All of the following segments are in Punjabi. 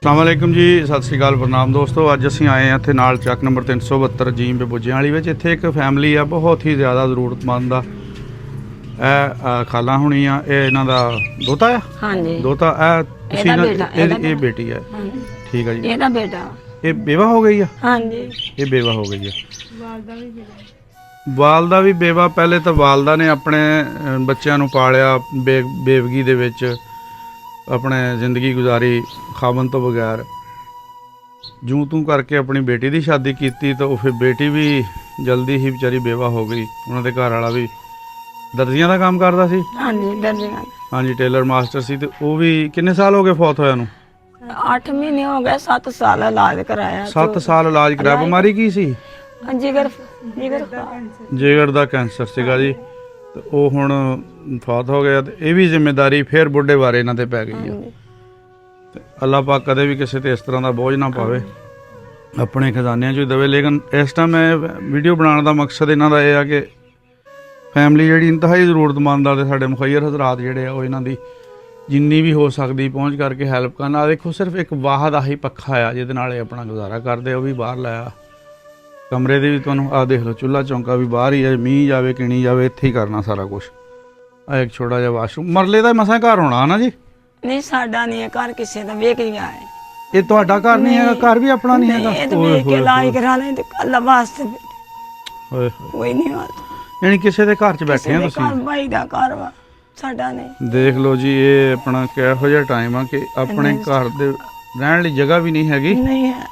अस्सलामुअलैकुम जी, सत श्री अकाल, प्रणाम दोस्तों। अज असीं आए हैं इत्थे नाल चक नंबर 372 जीम बुज्जियां वाली विच। इत्थे एक फैमिली आ बहुत ही ज़्यादा ज़रूरतमंद आ। खाला होनी आ, ये इन्हां दा दोता आ। हाँ जी, दोता ये बेटी है। हाँ जी, ठीक है जी। ਇਹਦਾ ਬੇਟਾ ये बेवा हो गई है। हाँ जी। ये बेवा हो गई है। वालदा भी बेवा। पहले तो वालदा ने अपने बच्चों नूं पालिया बेवगी दे विच अपने जिंदगी गुजारी खावन तो बगैर। जूं तूं करके अपनी बेटी की शादी की तो फिर बेटी भी जल्दी ही बेचारी बेवा हो गई। उन्होंने घर वाला भी दर्जियां का काम करता सी। हाँ जी, दर्जियां। हाँ जी, टेलर मास्टर सी। तो वो भी किन्ने साल हो गए फौत होया नूं? 8 महीने हो गए, 7 साल इलाज कराया। 7 साल इलाज कराया। बीमारी की सी? जिगर जिगर का कैंसर सीगा जी। तो वो हुण फौत हो गया। तो ये भी जिम्मेदारी फिर बुढ़े बारे इन्हां ते पै गई है। ते अल्लाह पाक कदे भी किसी ते इस तरह का बोझ ना पावे, अपने खजानिਆਂ चों देवे। लेकिन इस टाइम मैं वीडियो बनाने का मकसद इन्हां दा यह है कि फैमिली जिहड़ी इंतहाई ज़रूरतमंद आ ते साडे मुखैर हज़रात जिहड़े आ वो इन्हां दी जिन्नी भी हो सकती पहुँच करके हैल्प करना। देखो सिर्फ एक वाहद आही पक्खा आ जिहदे नाल अपना गुजारा करदे, वो भी बाहर लाया। कमरे दे भी तुहानूं आ देख लो, चुल्हा चौंका भी बाहर ही है। मींह जावे किणी जावे इत्थे ही करना सारा कुछ। आ एक छोटा जिहा वाशरूम, मरले दा मसां घर होना ना जी। नहीं, साडा नहीं है घर, किसी दा वेख लिया है। ये तुहाडा घर नहीं हैगा? घर भी अपना नहीं हैगा? ये तो वेख के इलाज करा लें ते अल्लाह वास्ते ओए कोई नहीं आता। यानी किसी दे घर च बैठे हैं तुसीं? घर भाई दा घर वा, साडा नहीं। देख लो जी, ये अपना किहो जिहा टाइम आ कि अपने घर दे रहण लई जगह भी नहीं हैगी। नहीं है।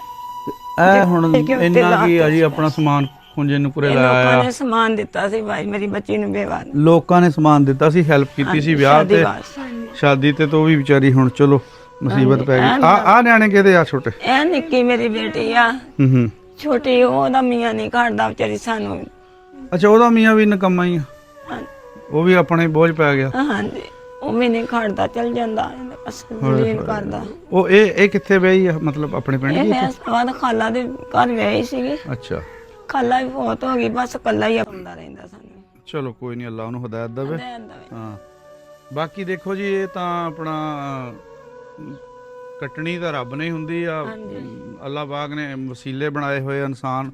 ਇਹ ਹੁਣ ਇੰਨਾ ਕੀ ਆ ਜੀ, ਆਪਣਾ ਸਮਾਨ ਖੁੰਝੇ ਨੂੰ ਪੂਰੇ ਲਾਇਆ ਲੋਕਾਂ ਆ। ਨੇ ਸਮਾਨ ਦਿੱਤਾ ਸੀ ਭਾਈ, ਮੇਰੀ ਬੱਚੀ ਨੂੰ ਬੇਵਾ ਨੂੰ। ਲੋਕਾਂ ਨੇ ਸਮਾਨ ਦਿੱਤਾ ਸੀ, ਹੈਲਪ ਕੀਤੀ ਸੀ ਵਿਆਹ ਤੇ ਸ਼ਾਦੀ ਤੇ। ਤੋਂ ਵੀ ਵਿਚਾਰੀ ਹੁਣ ਚਲੋ ਮੁਸੀਬਤ ਪੈ ਗਈ। ਆ ਨਿਆਣੇ ਕਿਹਦੇ ਆ ਛੋਟੇ? ਇਹ ਨਿੱਕੀ ਮੇਰੀ ਬੇਟੀ ਆ। ਹੂੰ। ਛੋਟੀ ਉਹਦਾ ਮੀਆਂ ਨਹੀਂ ਘੜਦਾ ਵਿਚਾਰੀ ਸਾਨੂੰ। ਅੱਛਾ, ਉਹਦਾ ਮੀਆਂ ਵੀ ਨਕਮਾ ਹੀ ਆ। ਹਾਂ- ਉਹ ਵੀ ਆਪਣੇ ਬੋਝ ਪੈ ਗਿਆ। ਹਾਂਜੀ, ਉਹ ਵੀ ਨਹੀਂ ਘੜਦਾ, ਚਲ ਜਾਂਦਾ ਅਸਲੀਨ ਕਰਦਾ। ਉਹ ਇਹ ਕਿੱਥੇ ਵਿਆਹੀ ਆ? ਮਤਲਬ ਆਪਣੇ ਪਿੰਡ ਇਹ ਹੀ? ਮੈਂ ਬਾਅਦ ਖਾਲਾ ਦੇ ਘਰ ਵਿਆਹੀ ਸੀਗੀ। ਅੱਛਾ, ਖਾਲਾ ਵੀ ਬਹੁਤ ਹੋ ਗਈ, ਬਸ ਕੱਲਾ ਹੀ ਆਉਂਦਾ ਰਹਿੰਦਾ ਸਾਨੂੰ। ਚਲੋ ਕੋਈ ਨਹੀਂ, ਅੱਲਾ ਉਹਨੂੰ ਹਦਾਇਤ ਦੇਵੇ। ਹਾਂ, ਬਾਕੀ ਦੇਖੋ ਜੀ, ਇਹ ਤਾਂ ਆਪਣਾ ਕੱਟਣੀ ਤਾਂ ਰੱਬ ਨੇ ਹੁੰਦੀ ਆ। ਅੱਲਾ ਪਾਕ ਨੇ ਵਸੀਲੇ ਬਣਾਏ ਹੋਏ। ਇਨਸਾਨ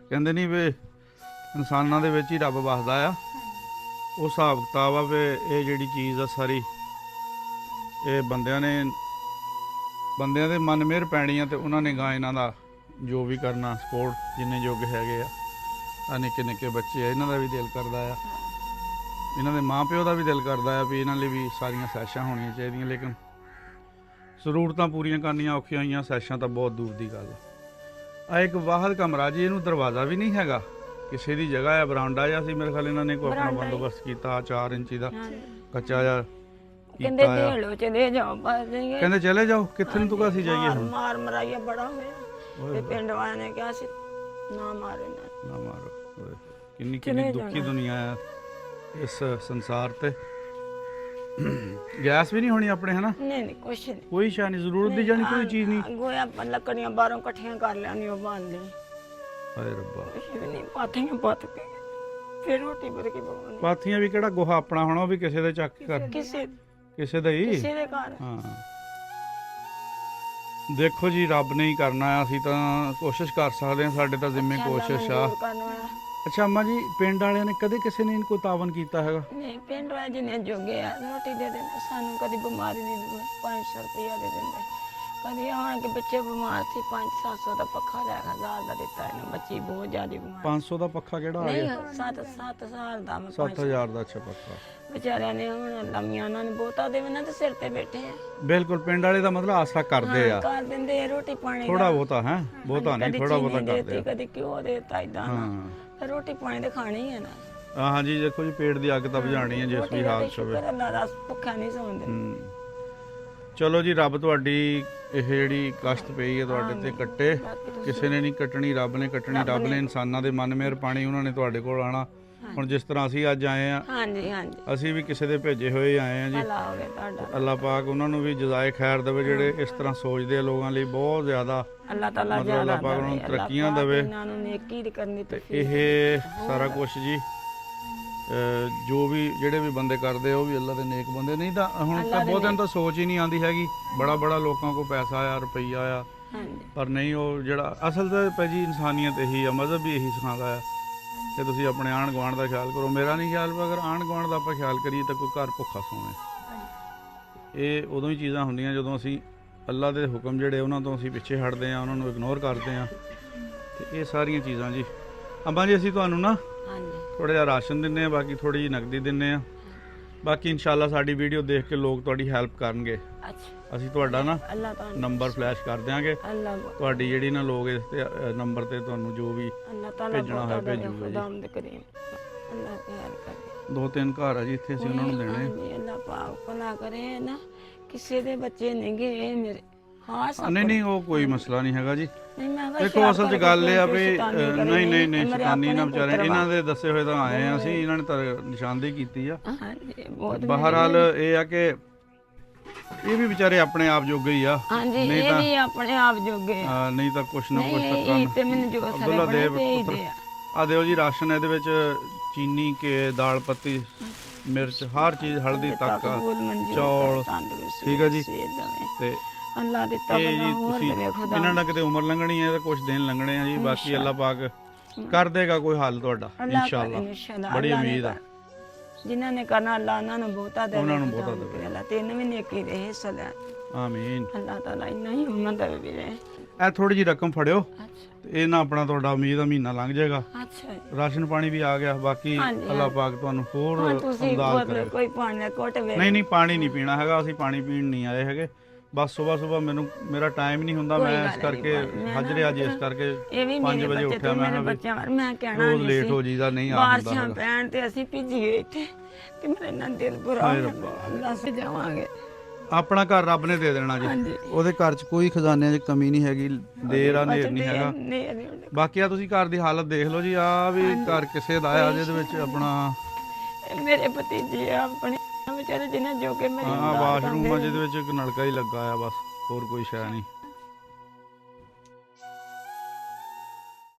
ਕਹਿੰਦੇ ਨਹੀਂ ਵੀ ਇਨਸਾਨਾਂ ਦੇ ਵਿੱਚ ਹੀ ਰੱਬ ਵਸਦਾ ਆ। ਉਹ ਹਿਸਾਬ ਕਿਤਾਬ ਆ ਵੀ ਇਹ ਜਿਹੜੀ ਚੀਜ਼ ਆ ਸਾਰੀ ਇਹ ਬੰਦਿਆਂ ਦੇ ਮਨ ਮਿਹਰ ਪੈਣੀ ਆ। ਤੇ ਉਹਨਾਂ ਨੇ ਗਾ ਇਹਨਾਂ ਦਾ ਜੋ ਵੀ ਕਰਨਾ ਸਪੋਰਟ ਜਿੰਨੇ ਯੋਗ ਹੈਗੇ ਆ। ਨਿੱਕੇ ਨਿੱਕੇ ਬੱਚੇ ਆ, ਇਹਨਾਂ ਦਾ ਵੀ ਦਿਲ ਕਰਦਾ ਆ, ਇਹਨਾਂ ਦੇ ਮਾਂ ਪਿਓ ਦਾ ਵੀ ਦਿਲ ਕਰਦਾ ਆ ਵੀ ਇਹਨਾਂ ਲਈ ਵੀ ਸਾਰੀਆਂ ਸੈਸ਼ਾਂ ਹੋਣੀਆਂ ਚਾਹੀਦੀਆਂ। ਲੇਕਿਨ ਜ਼ਰੂਰਤਾਂ ਪੂਰੀਆਂ ਕਰਨੀਆਂ ਔਖੀਆਂ ਹੋਈਆਂ, ਸੈਸ਼ਾਂ ਤਾਂ ਬਹੁਤ ਦੂਰ ਦੀ ਗੱਲ ਆ। ਆ ਇੱਕ ਵਾਹਦ ਕਮਰਾ ਜੀ, ਇਹਨੂੰ ਦਰਵਾਜ਼ਾ ਵੀ ਨਹੀਂ ਹੈਗਾ। ਕਿਸੇ ਦੀ ਜਗ੍ਹਾ ਆ, ਬਰਾਂਡਾ ਜਿਹਾ ਸੀ ਮੇਰੇ ਖਿਆਲ ਇਹਨਾਂ ਨੇ ਕੋਈ ਆਪਣਾ ਬੰਦੋਬਸਤ ਕੀਤਾ। 4 ਇੰਚੀ ਦਾ ਕੱਚਾ ਜਿਹਾ ਕਹਿੰਦੇ ਢੇਲੋ ਚਲੇ ਜਾਓ, ਬਸ ਜਾਈਏ। ਕਹਿੰਦੇ ਚਲੇ ਜਾਓ। ਕਿੱਥੇ ਨੂੰ ਤੂੰ ਅਸੀਂ ਜਾਈਏ? ਹੁਣ ਮਾਰ ਮਰਾਈਆ ਬੜਾ ਹੋਇਆ ਤੇ ਪਿੰਡ ਵਾਲਿਆਂ ਨੇ ਕਿਹਾ ਸੀ ਨਾ ਮਾਰੇ ਨਾ ਮਾਰੋ। ਕਿੰਨੀ ਕਿੰਨੀ ਦੁਖੀ ਦੁਨੀਆ ਆ ਇਸ ਸੰਸਾਰ ਤੇ। ਗੈਸ ਵੀ ਨਹੀਂ ਹੋਣੀ ਆਪਣੇ, ਹਨਾ? ਨਹੀਂ ਨਹੀਂ, ਕੁਛ ਨਹੀਂ, ਕੋਈ ਸ਼ੈ ਨਹੀਂ, ਜ਼ਰੂਰਤ ਦੀ ਜਾਣੀ ਕੋਈ ਚੀਜ਼ ਨਹੀਂ। ਗੋਇਆ ਲੱਕੜੀਆਂ ਬਾਹਰੋਂ ਇਕੱਠੀਆਂ ਕਰ ਲਿਆਉਣੀਆਂ, ਉਹ ਬੰਨ ਲਈ। ਹਾਏ ਰੱਬਾ, ਕੁਛ ਵੀ ਨਹੀਂ, ਪਾਥੀਆਂ ਪੱਤ ਕੇ ਫਿਰ ਰੋਟੀ ਬਰ ਕੇ ਪਕਾਉਣੀ। ਪਾਥੀਆਂ ਵੀ ਕਿਹੜਾ ਗੋਹਾ ਆਪਣਾ ਹੋਣਾ? ਉਹ ਵੀ ਕਿਸੇ ਦੇ ਚੱਕ ਕਰ ਕਿਸੇ ਦਾ ਹੀ। ਕਿਸੇ ਦੇ ਘਰ। ਹਾਂ, ਦੇਖੋ ਜੀ, ਰੱਬ ਨੇ ਹੀ ਕਰਨਾ ਆ। ਅਸੀਂ ਤਾਂ ਕੋਸ਼ਿਸ਼ ਕਰ ਸਕਦੇ ਹਾਂ, ਸਾਡੇ ਤਾਂ ਜ਼ਿੰਮੇ ਕੋਸ਼ਿਸ਼ ਆ। ਅੱਛਾ ਅੰਮਾ ਜੀ, ਪਿੰਡ ਵਾਲਿਆਂ ਨੇ ਕਦੇ ਕਿਸੇ ਨੇ ਕੋਈ ਤਾਵਨ ਕੀਤਾ ਹੈਗਾ? ਨਹੀਂ, ਪਿੰਡ ਵਾਲੇ ਜਿੰਨੇ ਜੋਗੇ ਆ ਰੋਟੀ ਦੇ ਦਿੰਦੇ ਸਾਨੂੰ, ਕਦੀ ਬਿਮਾਰੀ ਨਹੀਂ ਦਿੰਦੇ। 500 ਰੁਪਇਆ ਦੇ ਦਿੰਦੇ। ਕਦੀ ਆਣ ਕੇ ਬੱਚੇ ਬਿਮਾਰ ਸੀ, 500-700 ਦਾ ਪੱਖਾ ਲੈ 1000 ਦਾ ਦਿੱਤਾ ਇਹਨੂੰ। ਬੱਚੀ ਬਹੁਤ ਜ਼ਿਆਦਾ ਬਿਮਾਰ। 500 ਦਾ ਪੱਖਾ ਕਿਹੜਾ ਆ ਗਿਆ? 7 ਸਾਲ ਦਾ। 7000 ਦਾ। ਅੱਛਾ ਪੱਖਾ। ਵਿਚਾਰਿਆਂ ਨੇ ਹੁਣ ਲੰਮੀਆਂ ਉਹਨਾਂ ਨੇ ਬਹੁਤਾ ਦੇ ਉਹਨਾਂ ਦੇ ਸਿਰ ਤੇ ਬੈਠੇ ਆ। ਬਿਲਕੁਲ, ਪਿੰਡ ਵਾਲੇ ਦਾ ਮਤਲਬ ਆਸਰਾ ਕਰਦੇ ਆ। ਕਰ ਦਿੰਦੇ ਰੋਟੀ ਪਾਣੀ ਥੋੜਾ ਬਹੁਤਾ ਹੈ, ਬਹੁਤਾ ਨਹੀਂ, ਥੋੜਾ ਬਹੁਤਾ ਕਰਦੇ ਆ। ਕਦੀ ਘਿਓ ਦੇਤਾ ਇਦਾਂ। ਫਿਰ ਰੋਟੀ ਪਾਣੀ ਤੇ ਖਾਣੀ ਹੈ ਨਾ। ਹਾਂ ਜੀ, ਦੇਖੋ ਜੀ, ਪੇਟ ਦੀ ਅੱਗ ਤਾਂ ਬੁਝਾਣੀ ਹੈ ਜਿਸ ਵੀ ਹਾਲਤ ਹੋਵੇ। ਅੱਲਾ ਦਾ ਭੁੱਖਾ ਨਹੀਂ ਸੌਂਦੇ। ਚਲੋ ਜੀ, ਰੱਬ ਤੁਹਾਡੀ ਇਹ ਜਿਹੜੀ ਕਸ਼ਟ ਪਈ ਹੈ ਤੁਹਾਡੇ ਤੇ ਕੱਟੇ। ਕਿਸੇ ਨੇ ਨਹੀਂ ਕੱਟਣੀ, ਰੱਬ ਨੇ ਕੱਟਣੀ। ਰੱਬ ਨੇ ਇਨਸਾਨਾਂ ਦੇ ਮਨ ਮਿਹਰ ਪਾਣੀ, ਉਹਨਾਂ ਨੇ ਤੁਹਾਡੇ ਕੋਲ ਆਉਣਾ। ਹੁਣ ਜਿਸ ਤਰ੍ਹਾਂ ਅਸੀਂ ਅੱਜ ਆਏ ਆ, ਹਾਂਜੀ ਹਾਂਜੀ, ਅਸੀਂ ਵੀ ਕਿਸੇ ਦੇ ਭੇਜੇ ਹੋਏ ਆਏ ਆ ਜੀ। ਅੱਲਾਹ ਪਾਕ ਉਹਨਾਂ ਨੂੰ ਵੀ ਜਜ਼ਾਏ ਖੈਰ ਦੇਵੇ ਜਿਹੜੇ ਇਸ ਤਰ੍ਹਾਂ ਸੋਚਦੇ ਆ ਲੋਕਾਂ ਲਈ। ਬਹੁਤ ਜ਼ਿਆਦਾ ਅੱਲਾਹ ਤਾਲਾ ਮਤਲਬ ਅੱਲਾਹ ਪਾਕ ਉਹਨਾਂ ਨੂੰ ਤਰੱਕੀਆਂ ਦੇਵੇ। ਇਹਨਾਂ ਨੂੰ ਨੇਕੀ ਦੀ ਕਰਨੀ ਤੇ ਇਹ ਸਾਰਾ ਕੁਝ ਜੀ ਜੋ ਵੀ ਜਿਹੜੇ ਵੀ ਬੰਦੇ ਕਰਦੇ ਉਹ ਵੀ ਅੱਲਾ ਦੇ ਨੇਕ ਬੰਦੇ, ਨਹੀਂ ਤਾਂ ਹੁਣ ਤਾਂ ਬਹੁਤਿਆਂ ਨੂੰ ਤਾਂ ਸੋਚ ਹੀ ਨਹੀਂ ਆਉਂਦੀ ਹੈਗੀ। ਬੜਾ ਲੋਕਾਂ ਕੋਲ ਪੈਸਾ ਆ, ਰੁਪਈਆ ਆ, ਪਰ ਨਹੀਂ ਉਹ ਜਿਹੜਾ ਅਸਲ ਤਾਂ ਭਾਜੀ ਇਨਸਾਨੀਅਤ ਇਹੀ ਆ, ਮਜ਼ਹਬ ਵੀ ਇਹੀ ਸਿਖਾਉਂਦਾ ਆ ਕਿ ਤੁਸੀਂ ਆਪਣੇ ਆਂਢ ਗੁਆਂਢ ਦਾ ਖਿਆਲ ਕਰੋ। ਮੇਰਾ ਨਹੀਂ ਖਿਆਲ, ਅਗਰ ਆਂਢ ਗੁਆਂਢ ਦਾ ਆਪਾਂ ਖਿਆਲ ਕਰੀਏ ਤਾਂ ਕੋਈ ਘਰ ਭੁੱਖਾ ਸੋਵੇ। ਇਹ ਉਦੋਂ ਹੀ ਚੀਜ਼ਾਂ ਹੁੰਦੀਆਂ ਜਦੋਂ ਅਸੀਂ ਅੱਲਾ ਦੇ ਹੁਕਮ ਜਿਹੜੇ ਉਹਨਾਂ ਤੋਂ ਅਸੀਂ ਪਿੱਛੇ ਹਟਦੇ ਹਾਂ, ਉਹਨਾਂ ਨੂੰ ਇਗਨੋਰ ਕਰਦੇ ਹਾਂ। ਤੇ ਇਹ ਸਾਰੀਆਂ ਚੀਜ਼ਾਂ ਜੀ ਅੰਬਾਂ ਜੀ ਅਸੀਂ ਤੁਹਾਨੂੰ ਨਾ ਥੋੜ੍ਹਾ ਜਿਹਾ ਰਾਸ਼ਨ ਦਿੰਦੇ ਹਾਂ, ਬਾਕੀ ਥੋੜ੍ਹੀ ਜਿਹੀ ਨਕਦੀ ਦਿੰਦੇ ਹਾਂ। ਬਾਕੀ ਇਨਸ਼ਾਅੱਲਾ ਸਾਡੀ ਵੀਡੀਓ ਦੇਖ ਕੇ ਲੋਕ ਤੁਹਾਡੀ ਹੈਲਪ ਕਰਨਗੇ। ਅਸੀਂ ਤੁਹਾਡਾ ਨਾ ਨੰਬਰ ਫਲੈਸ਼ ਕਰ ਦਿਆਂਗੇ, ਤੁਹਾਡੀ ਜਿਹੜੀ ਨਾ ਲੋਕ ਇਸ ਤੇ ਨੰਬਰ ਤੇ ਤੁਹਾਨੂੰ ਜੋ ਵੀ ਭੇਜਣਾ ਹੋਇਆ ਭੇਜੂਗੇ। 2-3 ਘਰ ਆ ਜੀ ਇੱਥੇ, ਅਸੀਂ ਉਹਨਾਂ ਨੂੰ ਦੇਣੇ। ਅੱਲਾ ਪਾਕ ਭਲਾ ਕਰੇ ਨਾ, ਕਿਸੇ ਦੇ ਬੱਚੇ ਨਹੀਂ ਗਏ ਮੇਰੇ। ਨਹੀਂ ਉਹ ਕੋਈ ਮਸਲਾ ਨਹੀਂ ਹੈਗਾ ਜੀ। ਦੇਖੋ ਅਸਲ 'ਚ ਗੱਲ ਇਹ ਆ ਵੀ ਨਹੀਂ ਸ਼ੈਤਾਨੀ ਨਾ ਵਿਚਾਰੇ, ਇਹਨਾਂ ਦੇ ਦੱਸੇ ਹੋਏ ਤਾਂ ਆਏ ਆ ਅਸੀਂ, ਇਹਨਾਂ ਨੇ ਤਾਂ ਨਿਸ਼ਾਨਦੇਹੀ ਕੀਤੀ ਆ। ਬਹਰਹਾਲ ਇਹ ਆ ਕਿ ਇਹ ਵੀ ਵਿਚਾਰੇ ਆਪਣੇ ਆਪ ਜੋਗੇ ਹੀ ਆ, ਨਹੀਂ ਤਾਂ ਇਹ ਆਪਣੇ ਆਪ ਜੋਗੇ ਨਹੀਂ ਤਾਂ ਕੁਛ ਨਾ ਕੁਛ ਤਾਂ ਅਬਦੁੱਲਾ ਦੇਵ ਆ ਦਿਓ ਜੀ ਰਾਸ਼ਨ। ਇਹਦੇ ਵਿੱਚ ਚੀਨੀ ਕੇ ਦਾਲ ਪੱਤੀ ਮਿਰਚ ਹਰ ਚੀਜ਼ ਹਲਦੀ ਤੱਕ ਚੌਲ, ਠੀਕ ਹੈ ਜੀ। ਤੇ ਅੱਲਾ ਦਿੱਤਾ ਇਹ ਜੀ ਤੁਸੀਂ ਇਹਨਾਂ ਨਾਲ ਕਿਤੇ ਉਮਰ ਲੰਘਣੀ ਹੈ ਤਾਂ ਕੁਝ ਦਿਨ ਲੰਘਣੇ ਆ ਜੀ। ਬਾਕੀ ਅੱਲਾ ਪਾਕ ਕਰ ਦੇਗਾ ਕੋਈ ਹੱਲ ਤੁਹਾਡਾ ਇਨਸ਼ਾਅੱਲਾ, ਬੜੀ ਉਮੀਦ ਆ। ਜਿਨ੍ਹਾਂ ਨੇ ਕਰਨਾ ਅੱਲਾ ਉਹਨਾਂ ਨੂੰ ਬਹੁਤਾ ਦੇਵੇ, ਉਹਨਾਂ ਨੂੰ ਬਹੁਤਾ ਦੇਵੇ। ਅੱਲਾ ਤੈਨੂੰ ਵੀ ਨੇਕੀ ਦੇ ਹਿੱਸਾ ਲੈ, ਆਮੀਨ। ਅੱਲਾ ਤਾਲਾ ਇੰਨਾ ਹੀ ਉਹਨਾਂ ਦਾ ਵੀ ਰਹੇ। ਇਹ ਥੋੜੀ ਜੀ ਰਕਮ ਫੜਿਓ, ਇਹ ਨਾ ਆਪਣਾ ਤੁਹਾਡਾ ਉਮੀਦ ਦਾ ਮਹੀਨਾ ਲੰਘ ਜਾਏਗਾ। ਰਾਸ਼ਨ ਪਾਣੀ ਵੀ ਆ ਗਿਆ, ਬਾਕੀ ਅੱਲਾ ਪਾਕ ਤੁਹਾਨੂੰ ਹੋਰ ਅਮਦਾਦ ਕਰੇ। ਕੋਈ ਪਾਣੀ ਦਾ ਘੁੱਟ ਵੇ ਨਹੀਂ ਪਾਣੀ ਨਹੀਂ ਪੀਣਾ ਹੈਗਾ, ਅਸੀਂ ਪਾਣੀ ਪੀਣ ਨਹੀਂ ਆਏ ਹੈਗੇ। ਬਸ ਸਵੇਰ ਮੇਰਾ ਟਾਈਮ ਨਹੀਂ ਹੁੰਦਾ, ਮੈਂ ਇਸ ਕਰਕੇ ਹਾਜ਼ਰੇ ਅੱਜ ਇਸ ਕਰਕੇ 5 ਵਜੇ ਉੱਠਿਆ। ਮੈਂ ਕਹਿਣਾ ਰੋਜ਼ ਲੇਟ ਹੋ ਜੀਦਾ, ਨਹੀਂ ਆ ਹੁੰਦਾ ਬਾਰਿਸ਼ਾਂ ਪੈਣ ਤੇ ਅਸੀਂ ਭਿੱਜੀਏ ਇੱਥੇ ਤੇ ਮੇਰਾ ਇੰਨਾ ਦਿਲ ਬੁਰਾ ਅੱਲਾ ਸੇ ਜਾਵਾਂਗੇ। ਆਪਣਾ ਘਰ ਰੱਬ ਨੇ ਦੇ ਦੇਣਾ ਜੀ, ਉਹਦੇ ਘਰ 'ਚ ਕੋਈ ਖਜ਼ਾਨਿਆਂ 'ਚ ਕਮੀ ਨਹੀਂ ਹੈਗੀ, ਦੇਰ ਆ ਨੇਰ ਨਹੀਂ ਹੈਗਾ। ਬਾਕੀ ਆ ਤੁਸੀਂ ਘਰ ਦੀ ਹਾਲਤ ਦੇਖ ਲਓ ਜੀ, ਆ ਵੀ ਘਰ ਕਿਸੇ ਦਾ ਆ ਜਿਹਦੇ ਵਿੱਚ ਆਪਣਾ ਮੇਰੇ ਭਤੀਜੇ ਆਪਣੇ ਵਿਚਾਰੇ ਜਿਹਨਾਂ ਜੋਗੇ ਮੇਰੇ ਵਾਸ਼ਰੂਮ ਆ ਜਿਹਦੇ ਵਿੱਚ ਇੱਕ ਨਲਕਾ ਹੀ ਲੱਗਾ ਆ, ਬਸ ਹੋਰ ਕੋਈ ਸ਼ੈ ਨਹੀਂ।